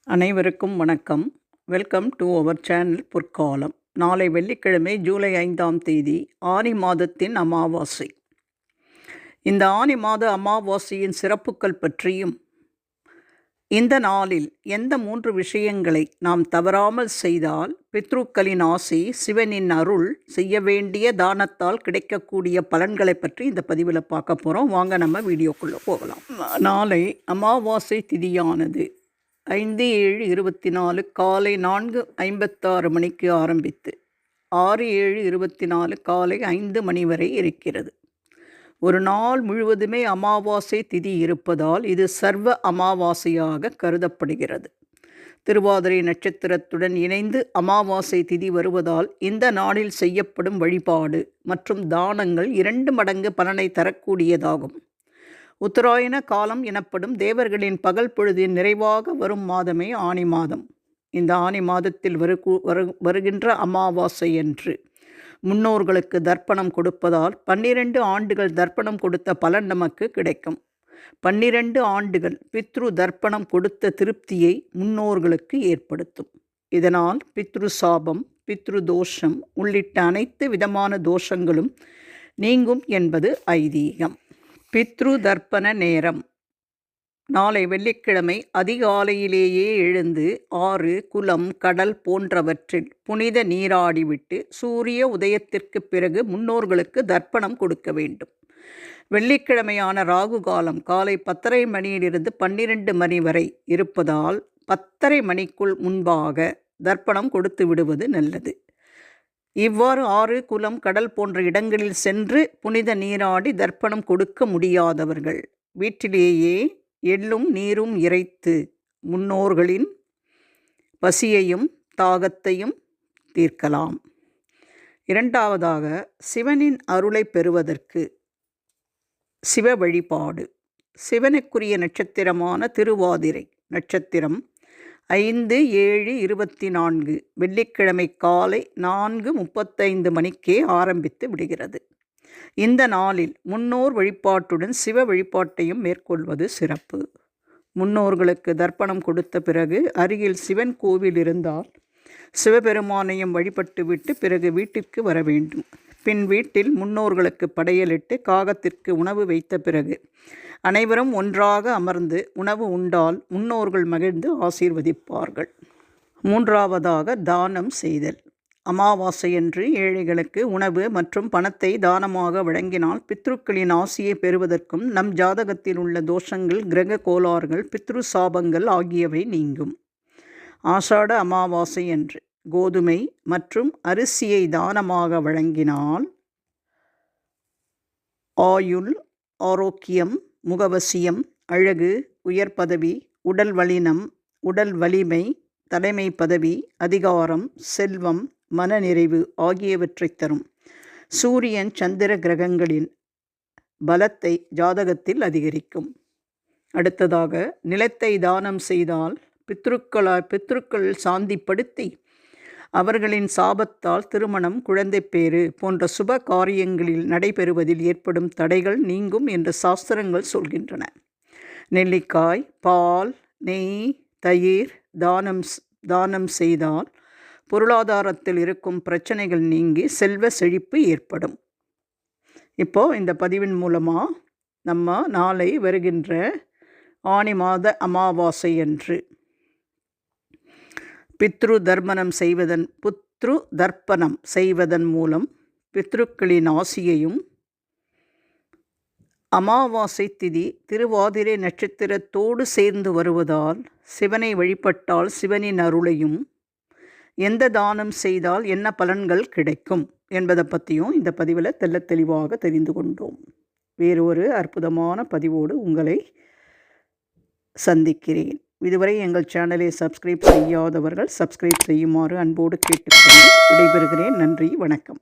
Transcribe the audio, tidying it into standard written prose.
அனைவருக்கும் வணக்கம். Welcome to our channel பொற்காலம். நாளை வெள்ளிக்கிழமை ஜூலை 5ஆம் தேதி ஆனி மாதத்தின் அமாவாசை. இந்த ஆனி மாத அமாவாசையின் சிறப்புகள் பற்றியும், இந்த நாளில் எந்த 3 விஷயங்களை நாம் தவறாமல் செய்தால் பித்ருக்களின் ஆசி, சிவனின் அருள், செய்ய வேண்டிய தானத்தால் கிடைக்கக்கூடிய பலன்களை பற்றி இந்த பதிவில் பார்க்க போகிறோம். வாங்க நம்ம வீடியோக்குள்ளே போகலாம். நாளை அமாவாசை திதியானது 5/7/24 காலை 4:56 மணிக்கு ஆரம்பித்து 6/7/24 காலை 5 மணி வரை இருக்கிறது. ஒரு நாள் முழுவதுமே அமாவாசை திதி இருப்பதால் இது சர்வ அமாவாசையாக கருதப்படுகிறது. திருவாதிரை நட்சத்திரத்துடன் இணைந்து அமாவாசை திதி வருவதால் இந்த நாளில் செய்யப்படும் வழிபாடு மற்றும் தானங்கள் 2 மடங்கு பலனை தரக்கூடியதாகும். உத்தராயண காலம் எனப்படும் தேவர்களின் பகல் பொழுதின் நிறைவாக வரும் மாதமே ஆனி மாதம். இந்த ஆனி மாதத்தில் வருகின்ற அமாவாசை என்று முன்னோர்களுக்கு தர்ப்பணம் கொடுப்பதால் 12 ஆண்டுகள் தர்ப்பணம் கொடுத்த பலன் நமக்கு கிடைக்கும். 12 ஆண்டுகள் பித்ரு தர்ப்பணம் கொடுத்த திருப்தியை முன்னோர்களுக்கு ஏற்படுத்தும். இதனால் பித்ரு சாபம், பித்ரு தோஷம் உள்ளிட்ட அனைத்து விதமான தோஷங்களும் நீங்கும் என்பது ஐதீகம். பித்ரு தர்ப்பண நேரம். நாளை வெள்ளிக்கிழமை அதிகாலையிலேயே எழுந்து ஆறு, குளம், கடல் போன்றவற்றில் புனித நீராடிவிட்டு சூரிய உதயத்திற்கு பிறகு முன்னோர்களுக்கு தர்ப்பணம் கொடுக்க வேண்டும். வெள்ளிக்கிழமையான ராகு காலம் காலை 10:30 மணியிலிருந்து 12 மணி வரை இருப்பதால் 10:30 மணிக்குள் முன்பாக தர்ப்பணம் கொடுத்து விடுவது நல்லது. இவ்வாறு ஆறு, குளம், கடல் போன்ற இடங்களில் சென்று புனித நீராடி தர்ப்பணம் கொடுக்க முடியாதவர்கள் வீட்டிலேயே எள்ளும் நீரும் இறைத்து முன்னோர்களின் பசியையும் தாகத்தையும் தீர்க்கலாம். இரண்டாவதாக, சிவனின் அருளை பெறுவதற்கு சிவ வழிபாடு. சிவனுக்குரிய நட்சத்திரமான திருவாதிரை நட்சத்திரம் 5/7/24 வெள்ளிக்கிழமை காலை 4:35 மணிக்கே ஆரம்பித்து விடுகிறது. இந்த நாளில் முன்னோர் வழிபாட்டுடன் சிவ வழிபாட்டையும் மேற்கொள்வது சிறப்பு. முன்னோர்களுக்கு தர்ப்பணம் கொடுத்த பிறகு அருகில் சிவன் கோவில் இருந்தால் சிவபெருமானையும் வழிபட்டுவிட்டு பிறகு வீட்டிற்கு வர வேண்டும். பின் வீட்டில் முன்னோர்களுக்கு படையலிட்டு காகத்திற்கு உணவு வைத்த பிறகு அனைவரும் ஒன்றாக அமர்ந்து உணவு உண்டால் முன்னோர்கள் மகிழ்ந்து ஆசீர்வதிப்பார்கள். மூன்றாவதாக, தானம் செய்தல். அமாவாசையன்று ஏழைகளுக்கு உணவு மற்றும் பணத்தை தானமாக வழங்கினால் பித்ருக்களின் ஆசியை பெறுவதற்கும் நம் ஜாதகத்தில் உள்ள தோஷங்கள், கிரக கோளாறுகள், பித்ரு சாபங்கள் ஆகியவை நீங்கும். ஆஷாட அமாவாசையன்று கோதுமை மற்றும் அரிசியை தானமாக வழங்கினால் ஆயுள், ஆரோக்கியம், முகவசியம், அழகு, உயர் பதவி, உடல் வலினம், உடல் வலிமை, தலைமை பதவி, அதிகாரம், செல்வம், மனநிறைவு ஆகியவற்றை தரும். சூரியன், சந்திர கிரகங்களின் பலத்தை ஜாதகத்தில் அதிகரிக்கும். அடுத்ததாக, நிலத்தை தானம் செய்தால் பித்ருக்கள் சாந்திப்படுத்தி அவர்களின் சாபத்தால் திருமணம், குழந்தைப்பேறு போன்ற சுப காரியங்களில் நடைபெறுவதில் ஏற்படும் தடைகள் நீங்கும் என்று சாஸ்திரங்கள் சொல்கின்றன. நெல்லிக்காய், பால், நெய், தயிர் தானம் செய்தால் பொருளாதாரத்தில் இருக்கும் பிரச்சனைகள் நீங்கி செல்வ செழிப்பு ஏற்படும். இப்போது இந்த பதிவின் மூலமாக நம்ம நாளை வருகின்ற ஆனி மாத அமாவாசை அன்று பித்ரு தர்ப்பணம் செய்வதன் மூலம் பித்ருக்களின் ஆசியையும், அமாவாசை திதி திருவாதிரை நட்சத்திரத்தோடு சேர்ந்து வருவதால் சிவனை வழிபட்டால் சிவனின் அருளையும், எந்த தானம் செய்தால் என்ன பலன்கள் கிடைக்கும் என்பதை பற்றியும் இந்த பதிவில் தெளிவாக தெரிந்து கொண்டோம். வேறொரு அற்புதமான பதிவோடு உங்களை சந்திக்கிறேன். இதுவரை எங்கள் சேனலை சப்ஸ்கிரைப் செய்யாதவர்கள் சப்ஸ்கிரைப் செய்யுமாறு அன்போடு கேட்டுக்கொண்டு விடைபெறுகிறேன். நன்றி, வணக்கம்.